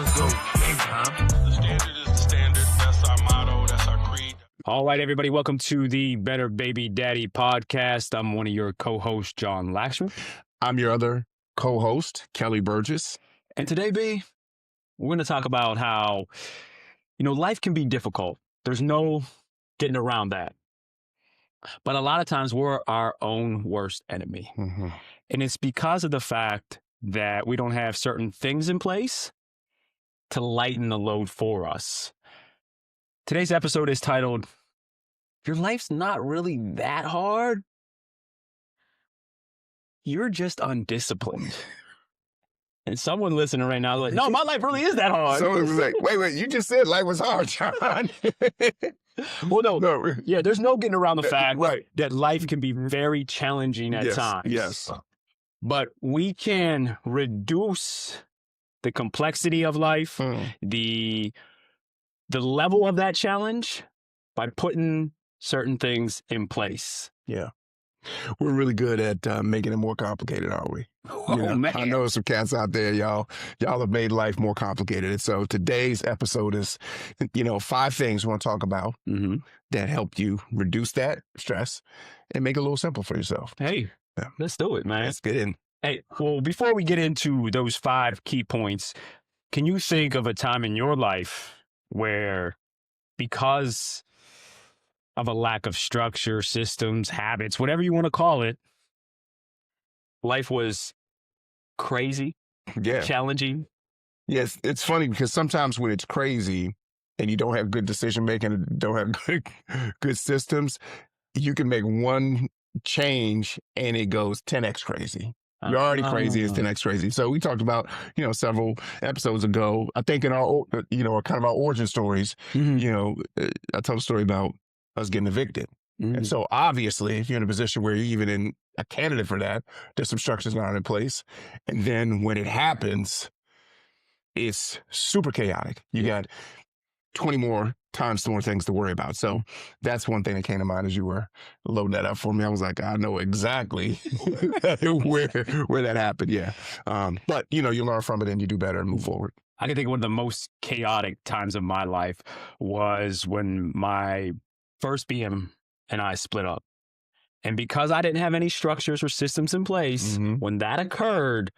Let's go. Game time. The standard is the standard. That's our motto. That's our creed. All right, everybody. Welcome to the Better Baby Daddy podcast. I'm one of your co-hosts, John Lakshmanan. I'm your other co-host, Kelly Burgess. And today, B, we're going to talk about how, life can be difficult. There's no getting around that. But a lot of times we're our own worst enemy. Mm-hmm. And it's because of the fact that we don't have certain things in place to lighten the load for us. Today's episode is titled, Your Life's Not Really That Hard. You're just undisciplined. And someone listening right now is like, no, my life really is that hard. So it was like, wait, you just said life was hard, John. Well, no. Yeah, there's no getting around the fact right. that life can be very challenging at times. Yes. But we can reduce the complexity of life, the level of that challenge by putting certain things in place. Yeah. We're really good at making it more complicated, aren't we? Man. I know some cats out there, y'all have made life more complicated. And so today's episode is, 5 things we want to talk about that help you reduce that stress and make it a little simple for yourself. Hey, let's do it, man. Let's get in. Hey, well, before we get into those 5 key points, can you think of a time in your life where, because of a lack of structure, systems, habits, whatever you want to call it, life was crazy, challenging? Yes, it's funny because sometimes when it's crazy and you don't have good decision making and don't have good systems, you can make one change and it goes 10x crazy. You're already crazy, it's 10x crazy. So we talked about, several episodes ago, I think in our, kind of our origin stories, I told a story about us getting evicted. And so obviously, if you're in a position where you're even a candidate for that, there's some structures not in place. And then when it happens, it's super chaotic. You got 20 more times more things to worry about. So that's one thing that came to mind as you were loading that up for me. I was like, I know exactly where that happened. Yeah. But you learn from it and you do better and move forward. I can think one of the most chaotic times of my life was when my first BM and I split up. And because I didn't have any structures or systems in place, when that occurred,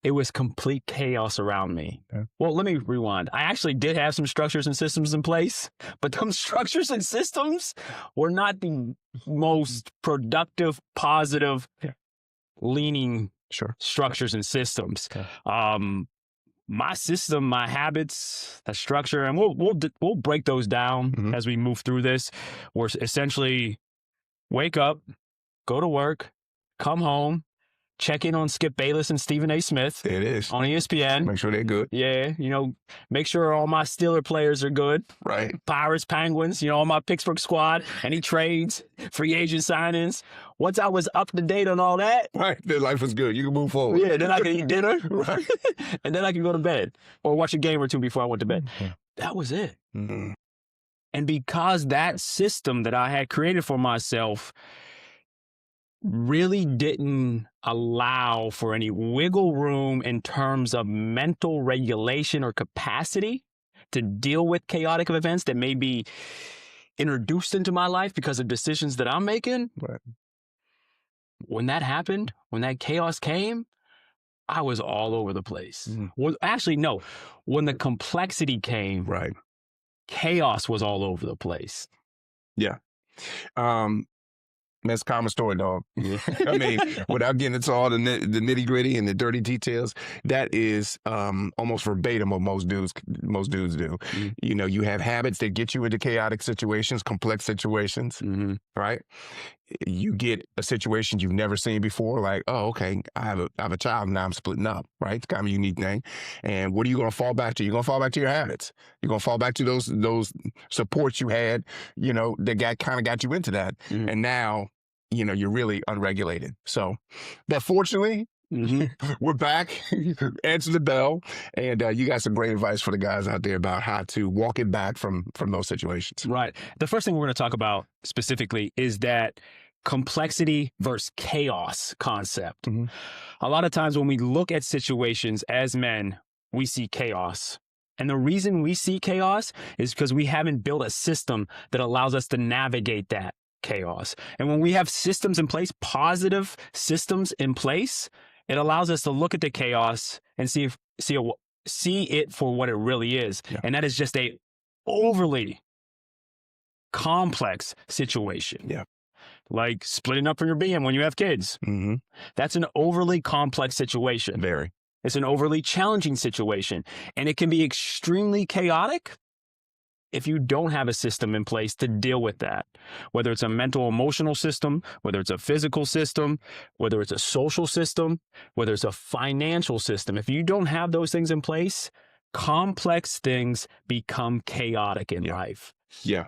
it was complete chaos around me. Okay. Well, let me rewind. I actually did have some structures and systems in place, but those structures and systems were not the most productive, positive, leaning structures and systems. Okay. My system, my habits, the structure, and we'll break those down as we move through this. We're essentially wake up, go to work, come home, check in on Skip Bayless and Stephen A. Smith. There it is. On ESPN. Make sure they're good. Yeah, make sure all my Steeler players are good. Right. Pirates, Penguins, all my Pittsburgh squad, any trades, free agent signings. Once I was up to date on all that. Right, then life was good. You can move forward. Yeah, then I can eat dinner. Right. And then I can go to bed or watch a game or two before I went to bed. That was it. And because that system that I had created for myself really didn't allow for any wiggle room in terms of mental regulation or capacity to deal with chaotic events that may be introduced into my life because of decisions that I'm making. Right. When that happened, when that chaos came, I was all over the place. Well, actually, no. When the complexity came, chaos was all over the place. Yeah. That's a common story, dog. I mean, without getting into all the nitty gritty and the dirty details, that is almost verbatim what most dudes do. You have habits that get you into chaotic situations, complex situations, right? You get a situation you've never seen before, like, oh, okay, I have a child and now I'm splitting up, right? It's kind of a unique thing. And what are you going to fall back to? You're going to fall back to your habits. You're going to fall back to those supports you had, that kind of got you into that. And now, you're really unregulated. So, but fortunately, we're back. Answer the bell. And you got some great advice for the guys out there about how to walk it back from those situations. Right. The first thing we're going to talk about specifically is that complexity versus chaos concept. A lot of times when we look at situations as men, we see chaos. And the reason we see chaos is because we haven't built a system that allows us to navigate that chaos. And when we have systems in place, positive systems in place, it allows us to look at the chaos and see it for what it really is. Yeah. And that is just a overly complex situation. Yeah. Like splitting up from your BM when you have kids. Mm-hmm. That's an overly complex situation. Very. It's an overly challenging situation. And it can be extremely chaotic if you don't have a system in place to deal with that. Whether it's a mental, emotional system, whether it's a physical system, whether it's a social system, whether it's a financial system. If you don't have those things in place, complex things become chaotic in life. Yeah.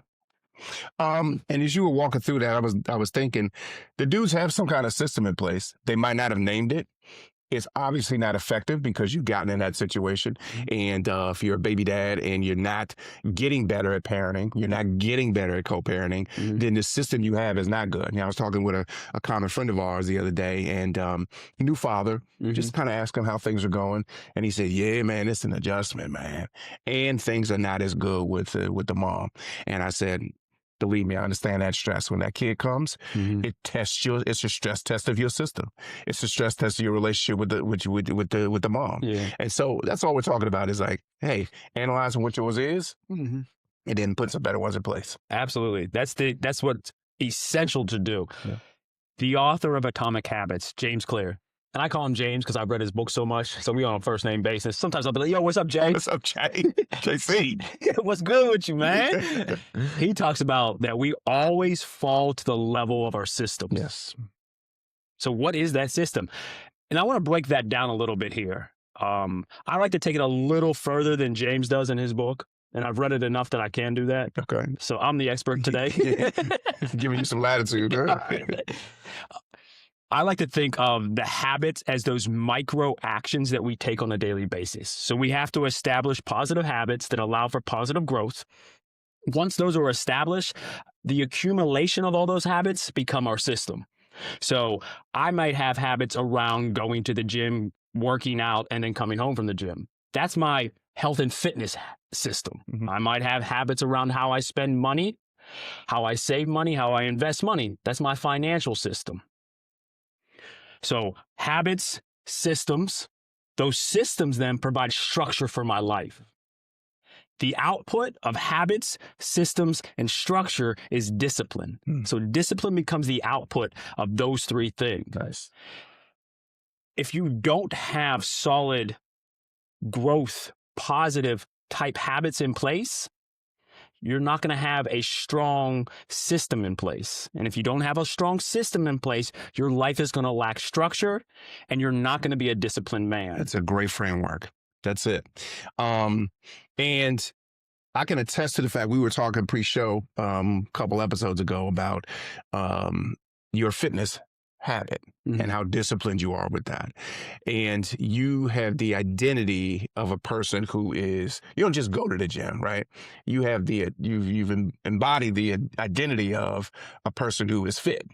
And as you were walking through that, I was thinking the dudes have some kind of system in place. They might not have named it. It's obviously not effective because you've gotten in that situation. And if you're a baby dad and you're not getting better at parenting, you're not getting better at co-parenting, then the system you have is not good. I was talking with a common friend of ours the other day, and new father, just kind of asked him how things are going. And he said, yeah, man, it's an adjustment, man. And things are not as good with the mom. And I said, believe me, I understand that stress. When that kid comes, it's a stress test of your system. It's a stress test of your relationship with the mom. Yeah. And so that's all we're talking about is like, hey, analyzing what yours is, and then put some better ones in place. Absolutely. That's what's essential to do. Yeah. The author of Atomic Habits, James Clear, and I call him James because I've read his book so much. So we on a first name basis. Sometimes I'll be like, yo, what's up, Jay? What's up, Jay? JC. What's good with you, man? He talks about that we always fall to the level of our systems. Yes. So what is that system? And I want to break that down a little bit here. I like to take it a little further than James does in his book. And I've read it enough that I can do that. Okay. So I'm the expert today. Giving you some latitude. Huh? I like to think of the habits as those micro actions that we take on a daily basis. So we have to establish positive habits that allow for positive growth. Once those are established, the accumulation of all those habits become our system. So I might have habits around going to the gym, working out, and then coming home from the gym. That's my health and fitness system. I might have habits around how I spend money, how I save money, how I invest money. That's my financial system. So habits, systems, those systems then provide structure for my life. The output of habits, systems, and structure is discipline. So discipline becomes the output of those three things. Nice. If you don't have solid growth, positive type habits in place, you're not going to have a strong system in place. And if you don't have a strong system in place, your life is going to lack structure and you're not going to be a disciplined man. That's a great framework. That's it. And I can attest to the fact we were talking pre-show a couple episodes ago about your fitness habit and how disciplined you are with that. And you have the identity of a person who is, you don't just go to the gym, right? You have you've embodied the identity of a person who is fit.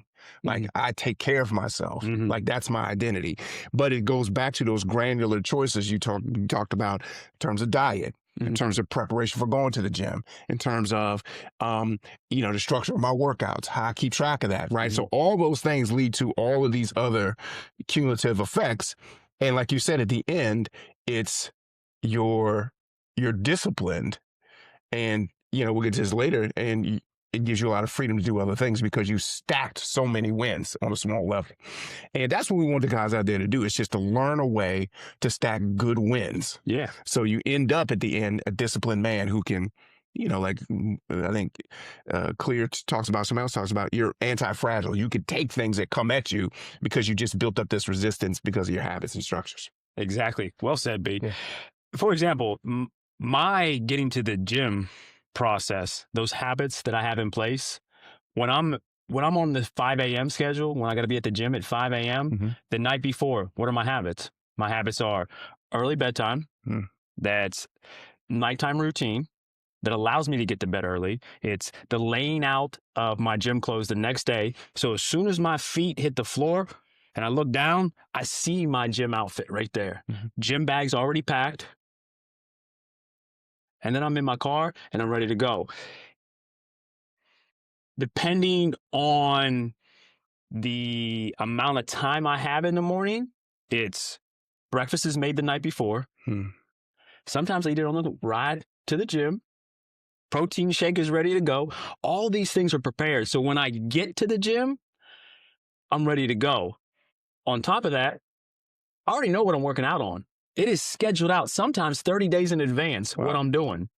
Like I take care of myself. Like that's my identity. But it goes back to those granular choices you talked about in terms of diet, in terms of preparation for going to the gym, in terms of, the structure of my workouts, how I keep track of that, right? So all those things lead to all of these other cumulative effects. And like you said, at the end, it's you're disciplined. And, we'll get to this later. And it gives you a lot of freedom to do other things because you stacked so many wins on a small level. And that's what we want the guys out there to do. It's just to learn a way to stack good wins. Yeah. So you end up at the end, a disciplined man who can, I think Clear somebody else talks about you're anti-fragile. You could take things that come at you because you just built up this resistance because of your habits and structures. Exactly. Well said, B. Yeah. For example, my getting to the gym process, those habits that I have in place, when I'm on the 5 a.m. schedule, when I got to be at the gym at 5 a.m., the night before, what are my habits? My habits are early bedtime. That's nighttime routine that allows me to get to bed early. It's the laying out of my gym clothes the next day. So as soon as my feet hit the floor and I look down, I see my gym outfit right there. Gym bag's already packed. and then I'm in my car and I'm ready to go. Depending on the amount of time I have in the morning, it's breakfast is made the night before. Sometimes I eat it on the ride to the gym. Protein shake is ready to go. All these things are prepared. So when I get to the gym, I'm ready to go. On top of that, I already know what I'm working out on. It is scheduled out sometimes 30 days in advance what I'm doing.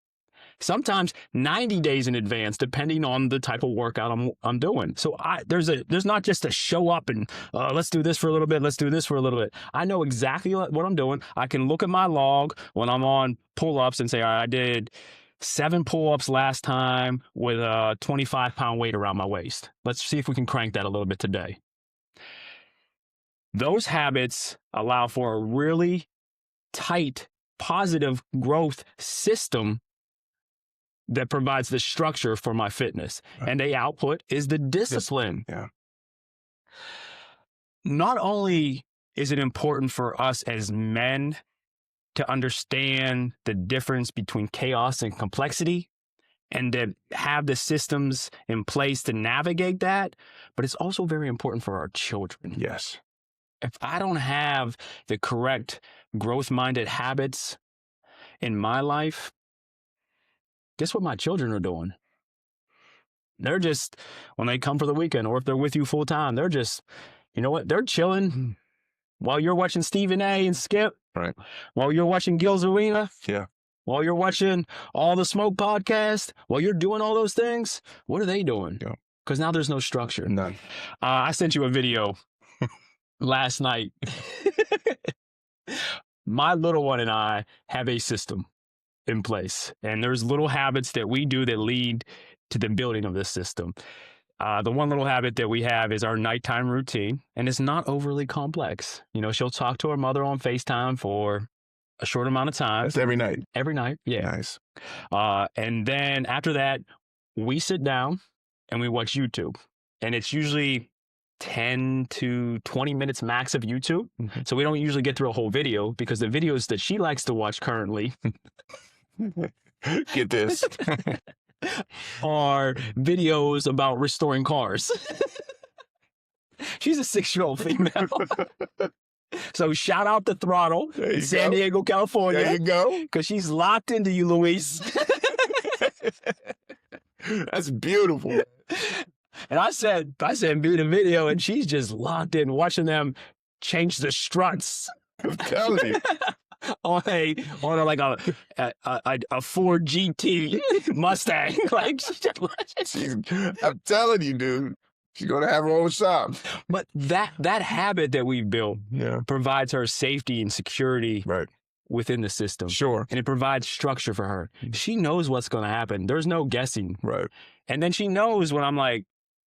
Sometimes 90 days in advance, depending on the type of workout I'm doing. So there's not just a show up and let's do this for a little bit, let's do this for a little bit. I know exactly what I'm doing. I can look at my log when I'm on pull-ups and say, all right, I did 7 pull-ups last time with a 25-pound weight around my waist. Let's see if we can crank that a little bit today. Those habits allow for a really tight, positive growth system that provides the structure for my fitness. And the output is the discipline. Yeah. Not only is it important for us as men to understand the difference between chaos and complexity and to have the systems in place to navigate that, but it's also very important for our children. Yes. If I don't have the correct growth-minded habits in my life, guess what my children are doing? They're just, when they come for the weekend or if they're with you full time, they're just, you know what? They're chilling while you're watching Stephen A. and Skip. Right. While you're watching Gil's Arena. Yeah. While you're watching all the Smoke podcast. While you're doing all those things, what are they doing? Yeah. Because now there's no structure. None. I sent you a video last night. My little one and I have a system in place. And there's little habits that we do that lead to the building of this system. The one little habit that we have is our nighttime routine, and it's not overly complex. You know, she'll talk to her mother on FaceTime for a short amount of time. That's every night. Every night, yeah. Nice. And then after that, we sit down and we watch YouTube. And it's usually 10 to 20 minutes max of YouTube. So we don't usually get through a whole video because the videos that she likes to watch currently Get this. are videos about restoring cars. She's a 6-year-old female. So shout out to Throttle in San Diego, California. There you go. Because she's locked into you, Luis. That's beautiful. And I said, view the video, and she's just locked in watching them change the struts. I'm telling you. on a Ford GT Mustang. I'm telling you, dude. She's gonna have her own shop. But that habit that we've built provides her safety and security within the system. Sure. And it provides structure for her. She knows what's gonna happen. There's no guessing. Right. And then she knows when I'm like,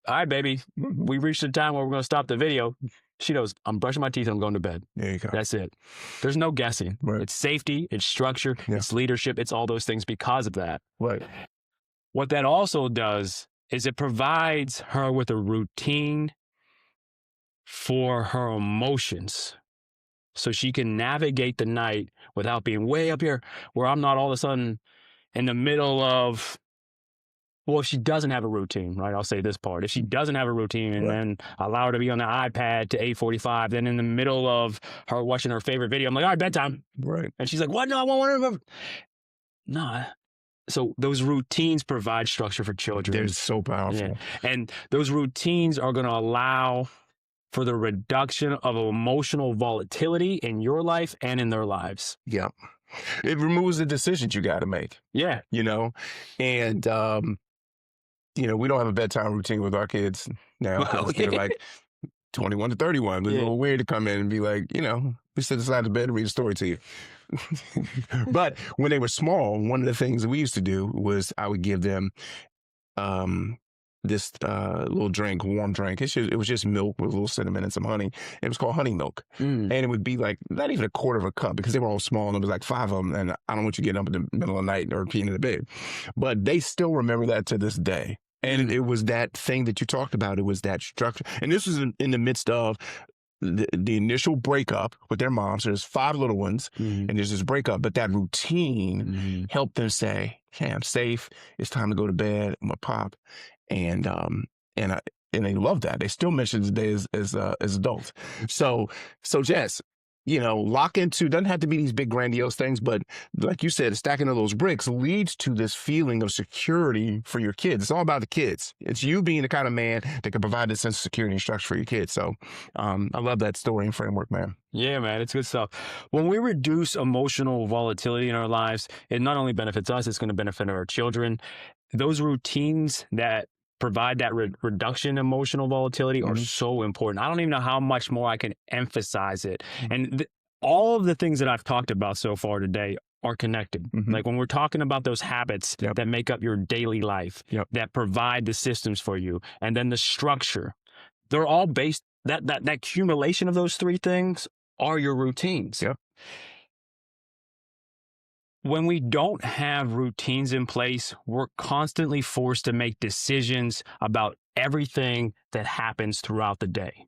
all right, baby, we reached the time where we're gonna stop the video. She knows I'm brushing my teeth and I'm going to bed. There you go. That's it. There's no guessing. Right. It's safety, it's structure, it's leadership, it's all those things because of that. Right. What that also does is it provides her with a routine for her emotions so she can navigate the night without being way up here where I'm not all of a sudden in the middle of, well, if she doesn't have a routine, right? I'll say this part. If she doesn't have a routine and then allow her to be on the iPad to 8:45, then in the middle of her watching her favorite video, I'm like, all right, bedtime. Right. And she's like, what? No, I want to. No. So those routines provide structure for children. They're so powerful. Yeah. And those routines are going to allow for the reduction of emotional volatility in your life and in their lives. Yeah. It removes the decisions you got to make. Yeah. You know, and, you know, we don't have a bedtime routine with our kids now. They're like 21 to 31. It's a little weird to come in and be like, you know, we sit beside the bed and read a story to you. But when they were small, one of the things that we used to do was I would give them this little drink, warm drink. It was just milk with a little cinnamon and some honey. It was called honey milk. And it would be like not even a quarter of a cup because they were all small and there was like 5 of them. And I don't want you getting up in the middle of the night or peeing in the bed. But they still remember that to this day. And it was that thing that you talked about. It was that structure. And this was in the midst of the initial breakup with their mom. So there's 5 little ones, and there's this breakup. But that routine helped them say, "Hey, I'm safe. It's time to go to bed. I'm gonna pop," and they love that. They still mention it today as adults. So Jess, lock into, doesn't have to be these big grandiose things, but like you said, stacking of those bricks leads to this feeling of security for your kids. It's all about the kids. It's you being the kind of man that can provide this sense of security and structure for your kids. So I love that story and framework, man. Yeah, man, it's good stuff. When we reduce emotional volatility in our lives, it not only benefits us, it's going to benefit our children. Those routines that provide that reduction in emotional volatility are so important. I don't even know how much more I can emphasize it. And all of the things that I've talked about so far today are connected. Like when we're talking about those habits that make up your daily life, that provide the systems for you, and then the structure, they're all based, that accumulation of those 3 things are your routines. When we don't have routines in place, we're constantly forced to make decisions about everything that happens throughout the day.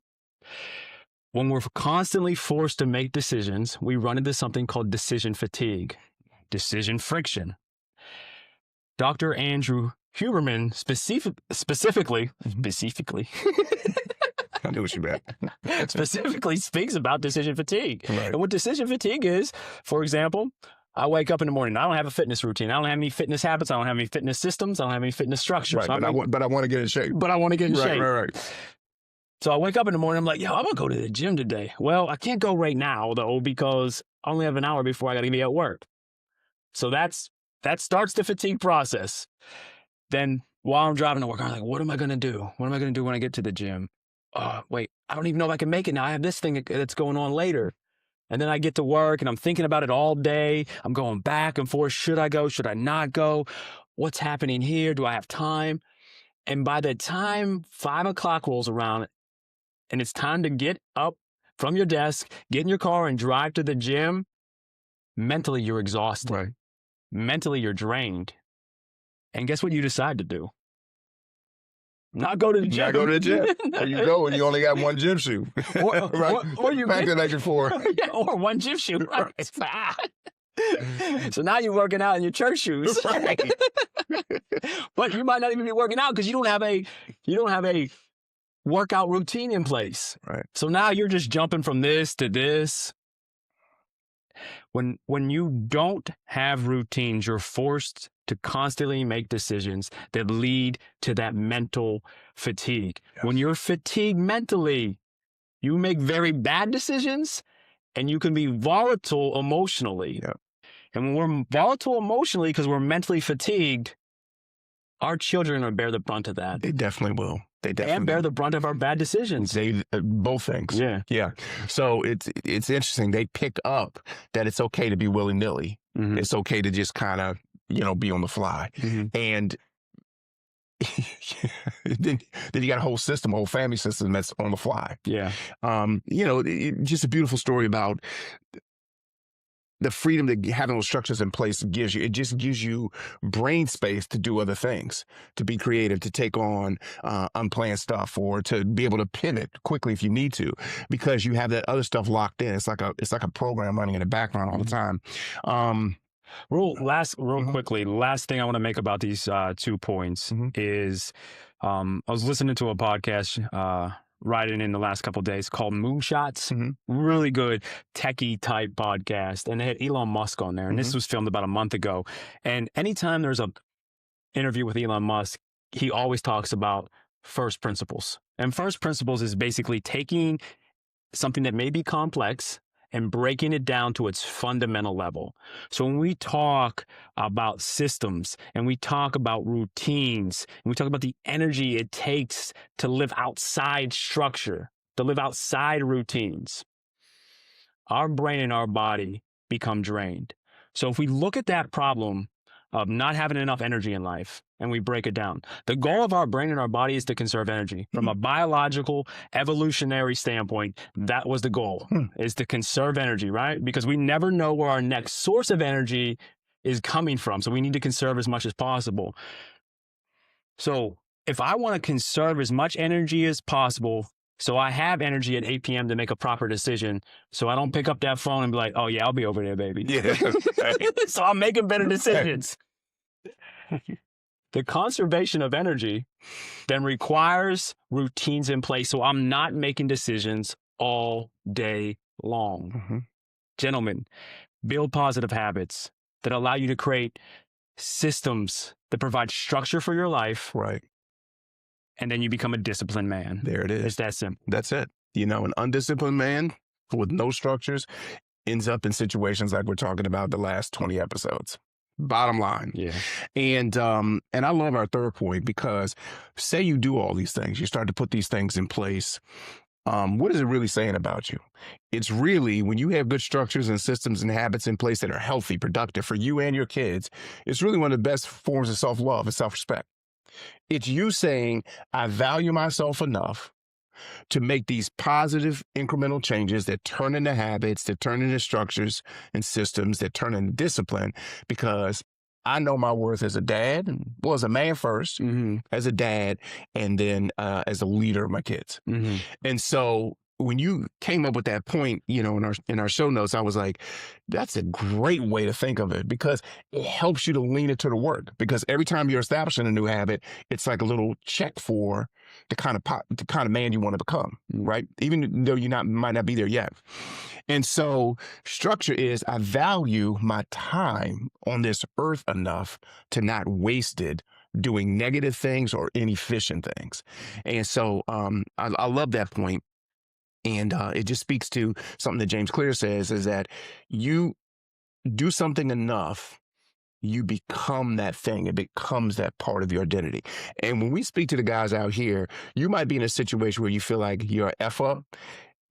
When we're constantly forced to make decisions, we run into something called decision fatigue, decision friction. Dr. Andrew Huberman specifically, I knew what you meant. specifically speaks about decision fatigue. Right. And what decision fatigue is, for example, I wake up in the morning. I don't have a fitness routine. I don't have any fitness habits. I don't have any fitness systems. I don't have any fitness structure. Right, so but I want to get in shape. But I want to get in shape. Right. So I wake up in the morning. I'm like, I'm going to go to the gym today. Well, I can't go right now, though, because I only have an hour before I got to be at work. So that starts the fatigue process. Then while I'm driving to work, I'm like, what am I going to do? What am I going to do when I get to the gym? Wait, I don't even know if I can make it now. I have this thing that's going on later. And then I get to work and I'm thinking about it all day. I'm going back and forth. Should I go? Should I not go? What's happening here? Do I have time? And by the time 5 o'clock rolls around and it's time to get up from your desk, get in your car and drive to the gym, mentally you're exhausted. Right. Mentally you're drained. And guess what you decide to do? Not go to the gym. Not go to the gym. There you go, and you only got 1 gym shoe. Right? Or you back to like 4. or 1 gym shoe. Right? It's bad. So now you're working out in your church shoes. Right. But you might not even be working out because you don't have a workout routine in place. Right. So now you're just jumping from this to this. When you don't have routines, you're forced to constantly make decisions that lead to that mental fatigue. Yes. When you're fatigued mentally, you make very bad decisions and you can be volatile emotionally. Yep. And when we're volatile emotionally because we're mentally fatigued, our children will bear the brunt of that. They definitely will. They definitely and bear the brunt of our bad decisions. They both things. Yeah. So it's interesting. They pick up that it's okay to be willy-nilly. It's okay to just kind of, be on the fly. And then you got a whole system, a whole family system that's on the fly. Yeah. Just a beautiful story about the freedom that having those structures in place gives you. It just gives you brain space to do other things, to be creative, to take on unplanned stuff, or to be able to pivot quickly if you need to, because you have that other stuff locked in. It's like a program running in the background all the time. Quickly, last thing I want to make about these 2 points is I was listening to a podcast writing in the last couple of days called Moonshots. Really good techie type podcast. And they had Elon Musk on there. And this was filmed about a month ago. And anytime there's a interview with Elon Musk, he always talks about first principles. And first principles is basically taking something that may be complex and breaking it down to its fundamental level. So when we talk about systems and we talk about routines and we talk about the energy it takes to live outside structure, to live outside routines, our brain and our body become drained. So if we look at that problem of not having enough energy in life and we break it down, the goal of our brain and our body is to conserve energy. From a biological, evolutionary standpoint, that was the goal, is to conserve energy, right? Because we never know where our next source of energy is coming from. So we need to conserve as much as possible. So if I want to conserve as much energy as possible So I have energy at 8 p.m. to make a proper decision. So I don't pick up that phone and be like, oh, yeah, I'll be over there, baby. Yeah. So I'm making better decisions. The conservation of energy then requires routines in place. So I'm not making decisions all day long. Mm-hmm. Gentlemen, build positive habits that allow you to create systems that provide structure for your life. Right. And then you become a disciplined man. There it is. It's that simple. That's it. You know, an undisciplined man with no structures ends up in situations like we're talking about the last 20 episodes. Bottom line. Yeah. And I love our third point, because say you do all these things, you start to put these things in place. What is it really saying about you? It's really, when you have good structures and systems and habits in place that are healthy, productive for you and your kids, it's really one of the best forms of self-love and self-respect. It's you saying, I value myself enough to make these positive incremental changes that turn into habits, that turn into structures and systems, that turn into discipline, because I know my worth as a dad, well, as a man first, as a dad, and then as a leader of my kids. And so when you came up with that point, you know, in our show notes, I was like, that's a great way to think of it, because it helps you to lean into the work. Because every time you're establishing a new habit, it's like a little check for the kind of man you want to become, right? Even though might not be there yet. And so structure is, I value my time on this earth enough to not waste it doing negative things or inefficient things. And so I love that point. And it just speaks to something that James Clear says, is that you do something enough, you become that thing. It becomes that part of your identity. And when we speak to the guys out here, you might be in a situation where you feel like you're a F up,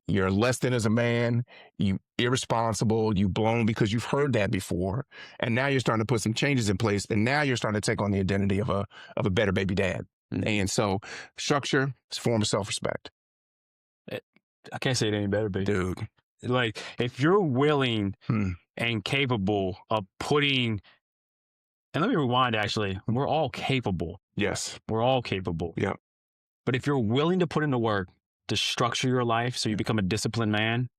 you're less than as a man, you irresponsible, you blown, because you've heard that before. And now you're starting to put some changes in place. And now you're starting to take on the identity of a better baby dad. And so structure is a form of self-respect. I can't say it any better, baby. Dude. Like, if you're willing and capable of putting, and let me rewind, actually, we're all capable. Yes. We're all capable. Yeah. But if you're willing to put in the work to structure your life so you become a disciplined man,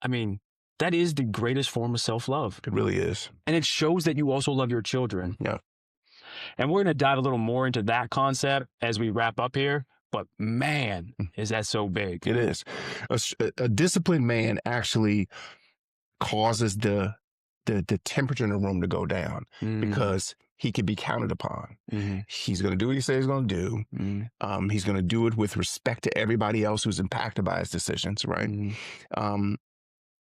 I mean, that is the greatest form of self-love. It really is. And it shows that you also love your children. Yeah. And we're going to dive a little more into that concept as we wrap up here. But man, is that so big. It is. A disciplined man actually causes the temperature in the room to go down, because he can be counted upon. He's going to do what he says he's going to do. He's going to do it with respect to everybody else who's impacted by his decisions, right?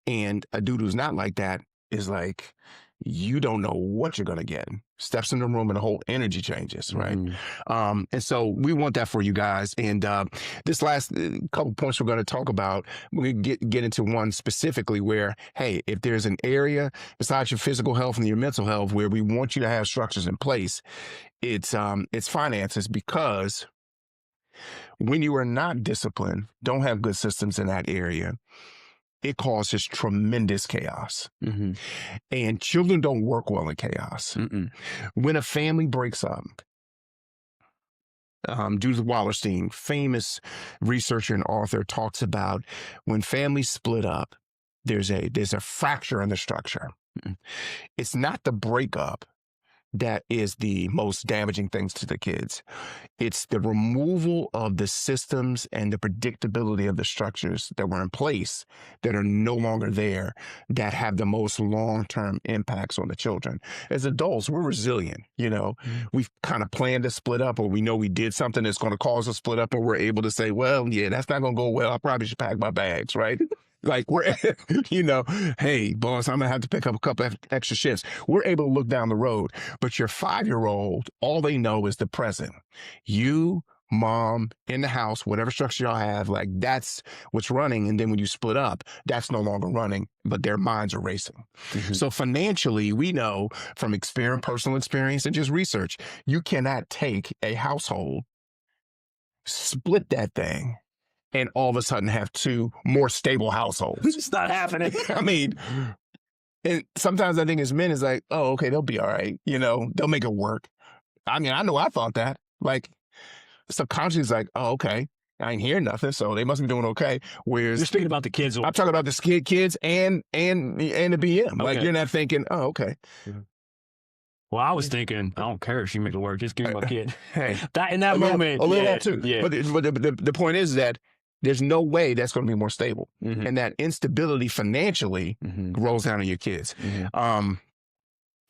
And a dude who's not like that is like, you don't know what you're going to get. Steps in the room and the whole energy changes, right? And so we want that for you guys. And this last couple points we're going to talk about, we get into one specifically where, hey, if there's an area besides your physical health and your mental health where we want you to have structures in place, it's finances, because when you are not disciplined, don't have good systems in that area, it causes tremendous chaos. And children don't work well in chaos. When a family breaks up, Judith Wallerstein, famous researcher and author, talks about when families split up, there's a fracture in the structure. It's not the breakup that is the most damaging things to the kids. It's the removal of the systems and the predictability of the structures that were in place that are no longer there, that have the most long-term impacts on the children. As adults, we're resilient. You know, we've kind of planned to split up, or we know we did something that's going to cause a split up, and we're able to say, well, yeah, that's not going to go well. I probably should pack my bags, right? Like, we're, you know, hey, boss, I'm going to have to pick up a couple of extra shifts. We're able to look down the road. But your 5-year-old, all they know is the present. You, mom, in the house, whatever structure y'all have, like, that's what's running. And then when you split up, that's no longer running, but their minds are racing. So financially, we know from experience, personal experience, and just research, you cannot take a household, split that thing, and all of a sudden have 2 more stable households. It's not happening. I mean, and sometimes I think as men, it's like, oh, okay, they'll be all right. You know, they'll make it work. I mean, I know I thought that. Like, subconsciously, it's like, oh, okay. I ain't hearing nothing, so they must be doing okay. Whereas You're speaking about the kids. I'm talking about the kids and the BM. Okay. Like, you're not thinking, oh, okay. Well, I was thinking, I don't care if she make it work. Just give me my kid. Hey, That in that moment, a little that too. Yeah. But the point is that there's no way that's going to be more stable, and that instability financially rolls down on your kids.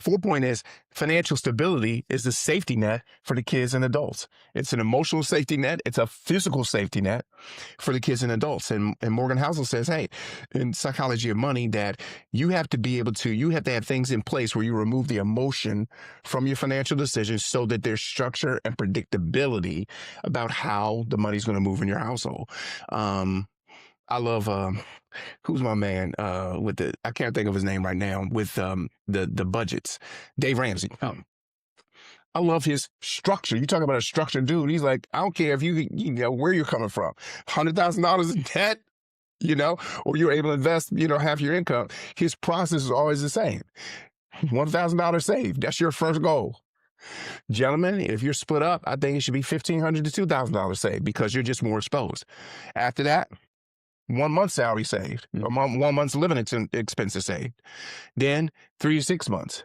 4 point is financial stability is the safety net for the kids and adults. It's an emotional safety net. It's a physical safety net for the kids and adults. And Morgan Housel says, hey, in Psychology of Money, that you have to have things in place where you remove the emotion from your financial decisions so that there's structure and predictability about how the money's going to move in your household. I love, who's my man I can't think of his name right now, with the budgets, Dave Ramsey. I love his structure. You talk about a structured dude. He's like, I don't care if you know where you're coming from, $100,000 in debt, or you're able to invest, half your income. His process is always the same. $1,000 saved. That's your first goal. Gentlemen, if you're split up, I think it should be $1,500 to $2,000 saved, because you're just more exposed. After that, 1 month's salary saved, or 1 month's living expenses saved. Then 3 to 6 months.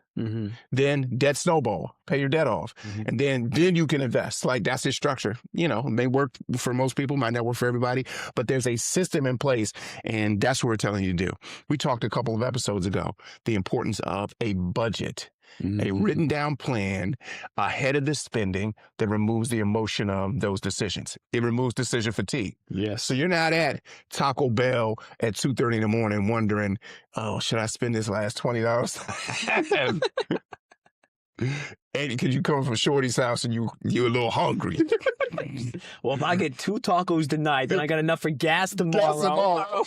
Then debt snowball, pay your debt off. And then you can invest. Like, that's his structure. It may work for most people, might not work for everybody, but there's a system in place, and that's what we're telling you to do. We talked a couple of episodes ago, the importance of a budget. A written down plan ahead of the spending that removes the emotion of those decisions. It removes decision fatigue. Yes. So you're not at Taco Bell at 2:30 in the morning wondering, oh, should I spend this last $20? And because you come from Shorty's house and you're a little hungry. Well, if I get 2 tacos tonight, then I got enough for gas tomorrow.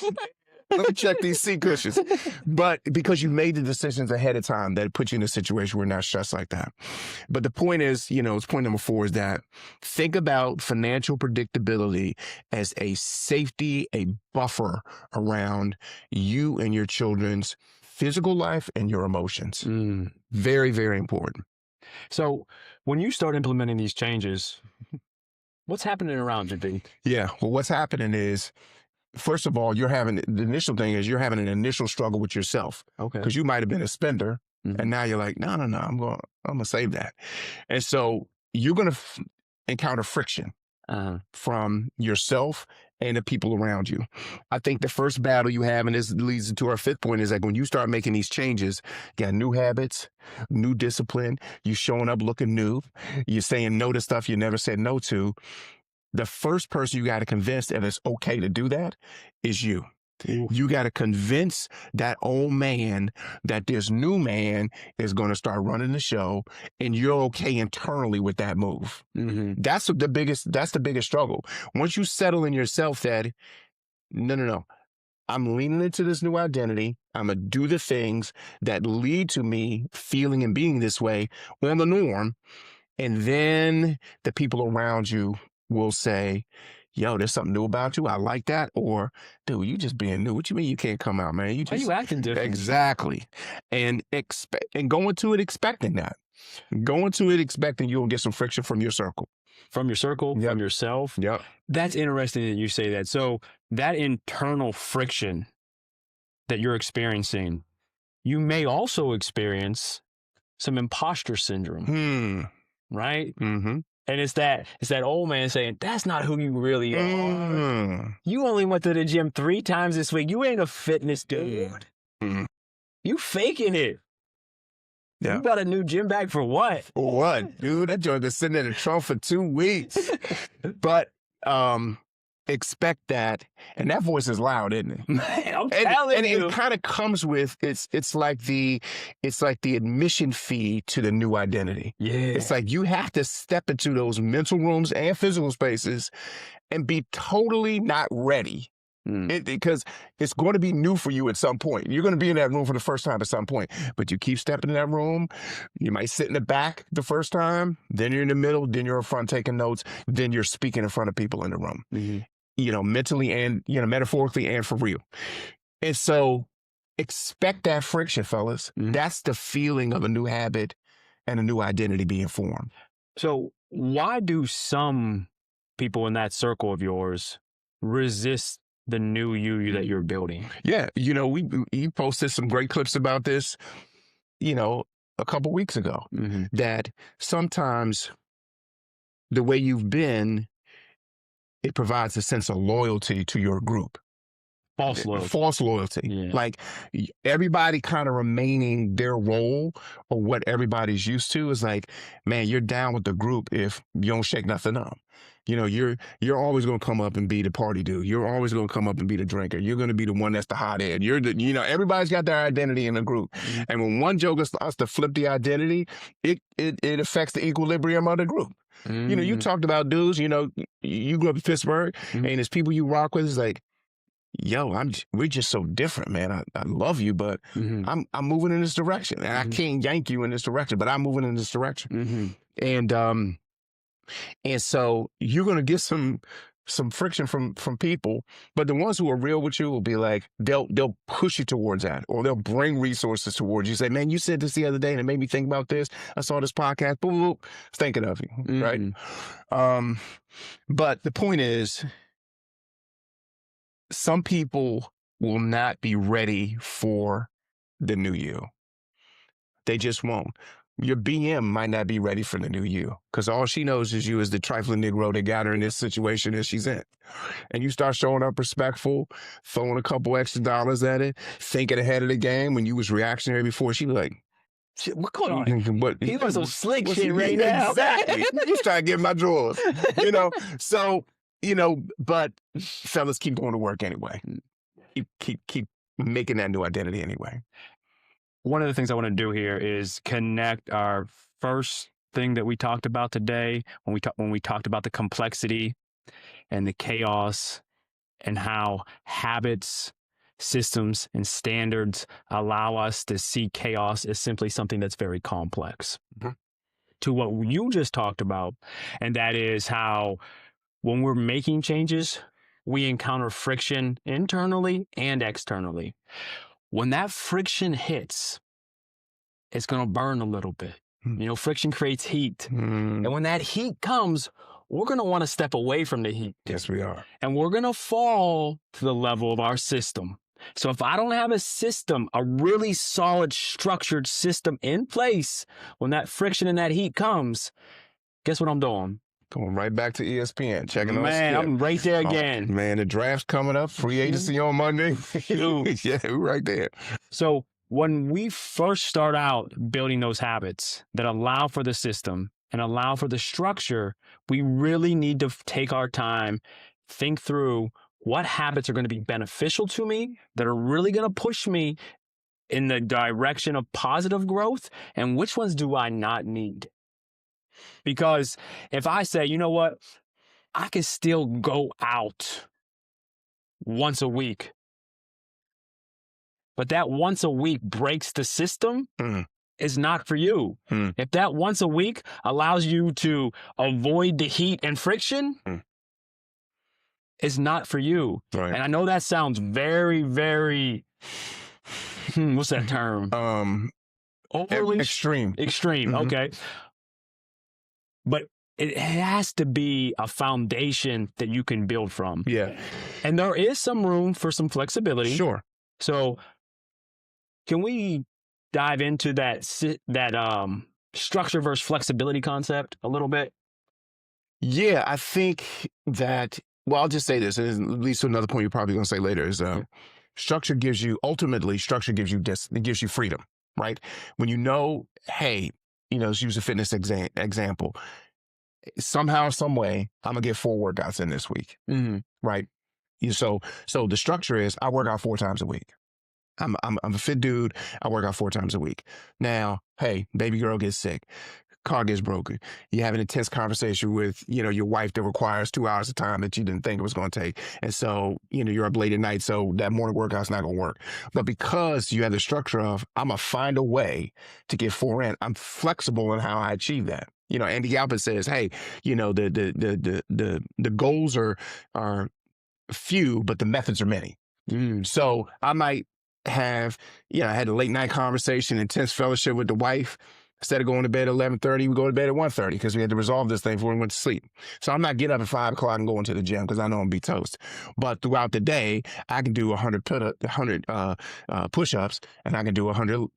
Let me check these seat cushions. But because you made the decisions ahead of time, that put you in a situation where you're not stressed like that. But the point is, it's point number 4, is that think about financial predictability as a safety, a buffer around you and your children's physical life and your emotions. Very, very important. So when you start implementing these changes, what's happening around you, B? Yeah. Well, what's happening is, first of all, you're having an initial struggle with yourself. Okay. Because you might have been a spender, and now you're like, no, I'm going to save that. And so you're going to encounter friction from yourself and the people around you. I think the first battle you have, and this leads to our 5th point, is like when you start making these changes, you got new habits, new discipline, you showing up looking new, you're saying no to stuff you never said no to. The first person you got to convince that it's okay to do that is you. You got to convince that old man that this new man is going to start running the show, and you're okay internally with that move. That's the biggest struggle. Once you settle in yourself that, no, I'm leaning into this new identity. I'm going to do the things that lead to me feeling and being this way on the norm. And then the people around you will say, yo, there's something new about you. I like that. Or, dude, you just being new. What you mean you can't come out, man? Why are you acting different? Exactly. And go into it expecting that. Go into it expecting you'll get some friction from your circle. From your circle, Yep. from yourself. Yep. That's interesting that you say that. So that internal friction that you're experiencing, you may also experience some imposter syndrome, right? And it's that old man saying, that's not who you really are. You only went to the gym 3 times this week. You ain't a fitness dude. You faking it. Yeah. You got a new gym bag for what? For what? Dude, that joint been sitting in the trunk for 2 weeks. But expect that. And that voice is loud, isn't it? Man, I'm telling you. And it kind of comes with, it's like the admission fee to the new identity. Yeah. It's like you have to step into those mental rooms and physical spaces and be totally not ready. Because it's going to be new for you at some point. You're going to be in that room for the first time at some point. But you keep stepping in that room. You might sit in the back the first time. Then you're in the middle. Then you're in front taking notes. Then you're speaking in front of people in the room. Mentally and, metaphorically and for real. And so expect that friction, fellas. That's the feeling of a new habit and a new identity being formed. So why do some people in that circle of yours resist the new you that you're building? Yeah. You posted some great clips about this, a couple weeks ago, that sometimes the way you've been, it provides a sense of loyalty to your group. False loyalty. Yeah. Like everybody kind of remaining their role or what everybody's used to is like, man, you're down with the group if you don't shake nothing up. You're always going to come up and be the party dude. You're always going to come up and be the drinker. You're going to be the one that's the hot head. Everybody's got their identity in the group. And when one joker starts to flip the identity, it affects the equilibrium of the group. You talked about dudes, you grew up in Pittsburgh and there's people you rock with. It's like, yo, we're just so different, man. I love you, but I'm moving in this direction, and I can't yank you in this direction, but I'm moving in this direction. And so you're gonna get some friction from people, but the ones who are real with you will be like, they'll push you towards that, or they'll bring resources towards you. Say, man, you said this the other day and it made me think about this. I saw this podcast, boom, boom, thinking of you, right? But the point is, some people will not be ready for the new you. They just won't. Your BM might not be ready for the new you because all she knows is you as the trifling Negro that got her in this situation that she's in. And you start showing up respectful, throwing a couple extra dollars at it, thinking ahead of the game when you was reactionary before. She be like, shit, what going on? He was some slick shit right now. Exactly. You trying to get my drawers, So, but fellas, keep going to work anyway. Keep making that new identity anyway. One of the things I want to do here is connect our first thing that we talked about today when we talked about the complexity and the chaos and how habits, systems, and standards allow us to see chaos as simply something that's very complex. To what you just talked about, and that is how when we're making changes, we encounter friction internally and externally. When that friction hits, it's going to burn a little bit. Friction creates heat. And when that heat comes, we're going to want to step away from the heat. Yes, we are. And we're going to fall to the level of our system. So if I don't have a system, a really solid, structured system in place, when that friction and that heat comes, guess what I'm doing? Going right back to ESPN, checking on Man, I'm right there again. Oh, man, the draft's coming up, free agency on Monday. Yeah, we're right there. So when we first start out building those habits that allow for the system and allow for the structure, we really need to take our time, think through what habits are going to be beneficial to me, that are really going to push me in the direction of positive growth, and which ones do I not need? Because if I say, you know what, I can still go out once a week, but that once a week breaks the system, it's not for you. If that once a week allows you to avoid the heat and friction, it's not for you. Right. And I know that sounds very, very, what's that term? Overly extreme. Extreme, okay. But it has to be a foundation that you can build from. Yeah. And there is some room for some flexibility. Sure. So can we dive into that structure versus flexibility concept a little bit? Yeah, I think that, well, I'll just say this, and it leads to another point you're probably going to say later, is structure gives you freedom, right? When you know, hey, let's use a fitness example. Somehow, some way, I'm going to get 4 workouts in this week, right? So the structure is I work out 4 times a week. I'm a fit dude. I work out 4 times a week. Now, hey, baby girl gets sick. Car gets broken. You have an intense conversation with, your wife that requires 2 hours of time that you didn't think it was going to take. And so, you're up late at night, so that morning workout's not going to work. But because you have the structure of, I'm going to find a way to get 4 in, I'm flexible in how I achieve that. Andy Galpin says, hey, the goals are few, but the methods are many. So I might have, I had a late night conversation, intense fellowship with the wife. Instead of going to bed at 11:30, we go to bed at 1:30 because we had to resolve this thing before we went to sleep. So I'm not getting up at 5 o'clock and going to the gym because I know I'm going to be toast. But throughout the day, I can do 100 push-ups, and I can do 100,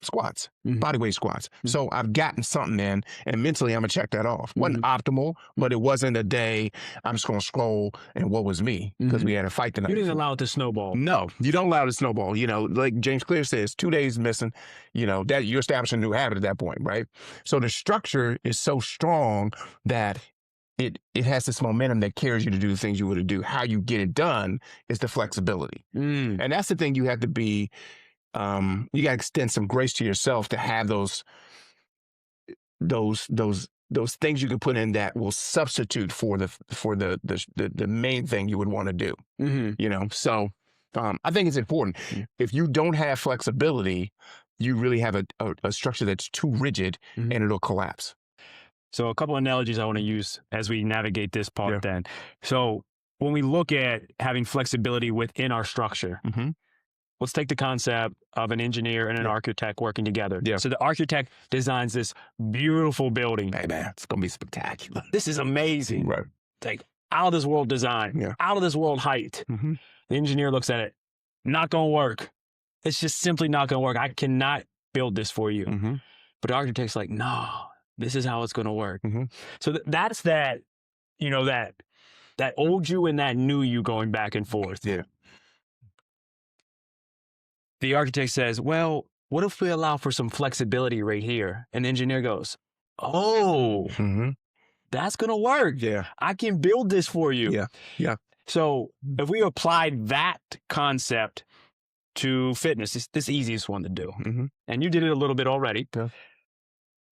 squats, body weight squats. So I've gotten something in, and mentally I'm going to check that off. Wasn't optimal, but it wasn't a day I'm just going to scroll and what was me because we had a fight the night You didn't before. allow it to snowball. No, you don't allow it to snowball. Like James Clear says, 2 days missing, that you're establishing a new habit at that point, right? So the structure is so strong that it has this momentum that carries you to do the things you want to do. How you get it done is the flexibility. And that's the thing you have to be, you got to extend some grace to yourself to have those things you can put in that will substitute for the main thing you would want to do. So I think it's important. If you don't have flexibility, you really have a structure that's too rigid and it'll collapse. So a couple of analogies I want to use as we navigate this part then. So when we look at having flexibility within our structure, let's take the concept of an engineer and an architect working together. So the architect designs this beautiful building. Hey man, it's going to be spectacular. This is amazing. Right. Like out of this world design, out of this world height. The engineer looks at it, not going to work. It's just simply not going to work. I cannot build this for you. But the architect's like, no, this is how it's going to work. So that's that, that old you and that new you going back and forth. The architect says, well, what if we allow for some flexibility right here? And the engineer goes, oh, that's going to work. I can build this for you. So if we applied that concept to fitness, it's the easiest one to do. And you did it a little bit already.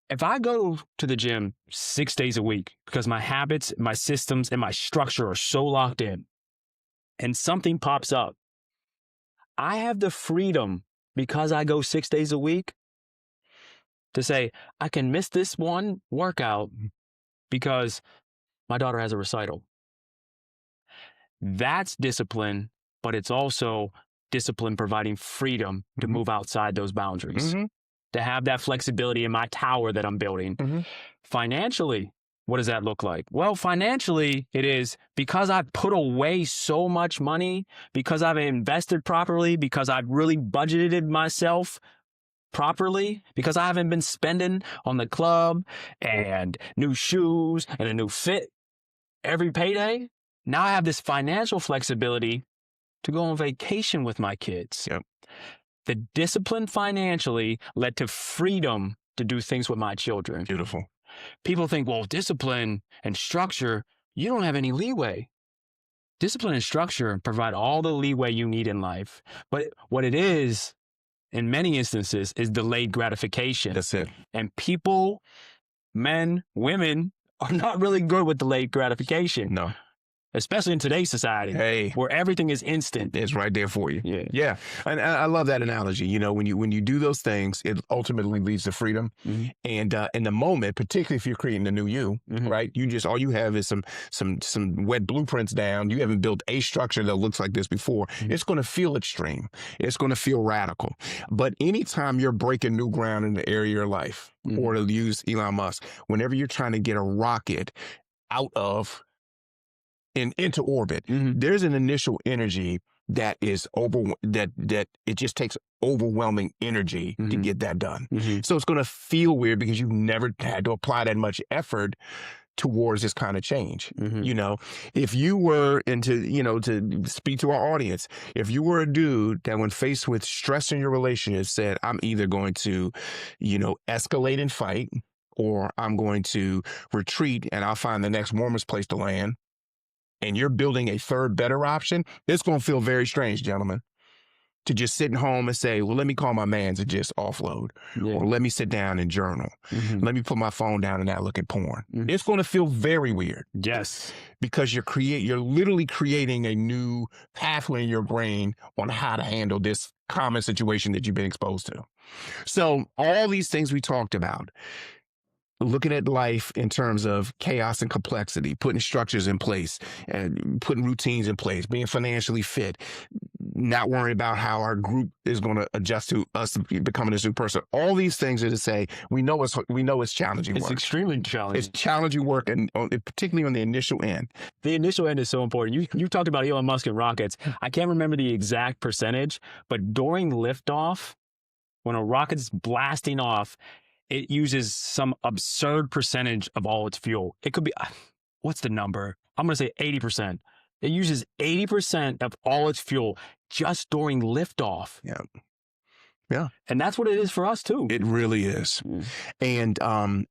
If I go to the gym 6 days a week because my habits, my systems, and my structure are so locked in, and something pops up, I have the freedom, because I go 6 days a week, to say, I can miss this one workout because my daughter has a recital. That's discipline, but it's also discipline providing freedom to move outside those boundaries, to have that flexibility in my tower that I'm building. Financially, what does that look like? Well, financially, it is because I've put away so much money, because I've invested properly, because I've really budgeted myself properly, because I haven't been spending on the club and new shoes and a new fit every payday. Now I have this financial flexibility to go on vacation with my kids. The discipline financially led to freedom to do things with my children. Beautiful. People think, well, discipline and structure, you don't have any leeway. Discipline and structure provide all the leeway you need in life. But what it is, in many instances, is delayed gratification. That's it. And people, men, women, are not really good with delayed gratification. No. Especially in today's society, where everything is instant. It's right there for you. And I love that analogy. When you do those things, it ultimately leads to freedom. And in the moment, particularly if you're creating a new you, right? All you have is some wet blueprints down. You haven't built a structure that looks like this before. It's going to feel extreme. It's going to feel radical. But anytime you're breaking new ground in the area of your life, or to use Elon Musk, whenever you're trying to get a rocket out of into orbit, there's an initial energy that is that it just takes overwhelming energy to get that done. So it's going to feel weird because you've never had to apply that much effort towards this kind of change. If you were to speak to our audience, if you were a dude that when faced with stress in your relationship said, I'm either going to, escalate and fight, or I'm going to retreat and I'll find the next warmest place to land, and you're building a third better option, it's going to feel very strange, gentlemen, to just sit at home and say, well, let me call my mans and just offload, or let me sit down and journal. Let me put my phone down and not look at porn. It's going to feel very weird. Yes. Because you're literally creating a new pathway in your brain on how to handle this common situation that you've been exposed to. So all these things we talked about, looking at life in terms of chaos and complexity, putting structures in place and putting routines in place, being financially fit, not worrying about how our group is going to adjust to us becoming this new person. All these things are to say, we know it's challenging work. It's extremely challenging. It's challenging work, and particularly on the initial end. The initial end is so important. You talked about Elon Musk and rockets. I can't remember the exact percentage, but during liftoff, when a rocket's blasting off, it uses some absurd percentage of all its fuel. It could be, what's the number? I'm going to say 80%. It uses 80% of all its fuel just during liftoff. Yeah. Yeah. And that's what it is for us too. It really is. And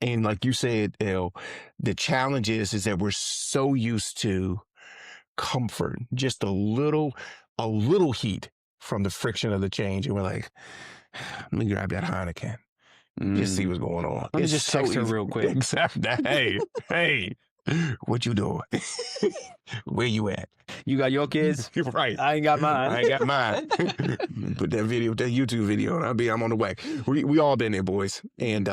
like you said, El, the challenge is that we're so used to comfort, just a little heat from the friction of the change. And we're like, let me grab that Heineken. Just see what's going on. Let me just text her real quick. Exactly. Hey, what you doing? Where you at? You got your kids? Right. I ain't got mine. I ain't got mine. Put that YouTube video on. I'm on the way. We all been there, boys. And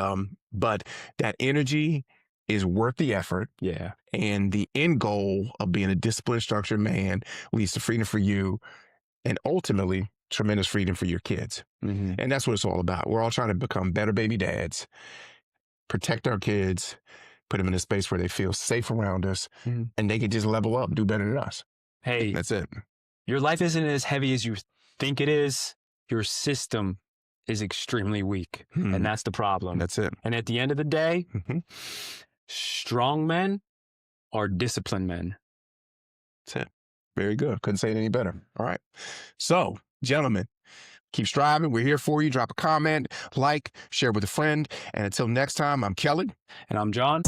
but that energy is worth the effort. Yeah. And the end goal of being a disciplined, structured man leads to freedom for you, and ultimately tremendous freedom for your kids. Mm-hmm. And that's what it's all about. We're all trying to become better baby dads, protect our kids, put them in a space where they feel safe around us, and they can just level up, do better than us. Hey, That's it. your life isn't as heavy as you think it is. Your system is extremely weak, and that's the problem. That's it. And at the end of the day, strong men are disciplined men. That's it. Very good. Couldn't say it any better. All right. So, gentlemen, keep striving. We're here for you. Drop a comment, like, share with a friend. And until next time, I'm Kelly. And I'm John.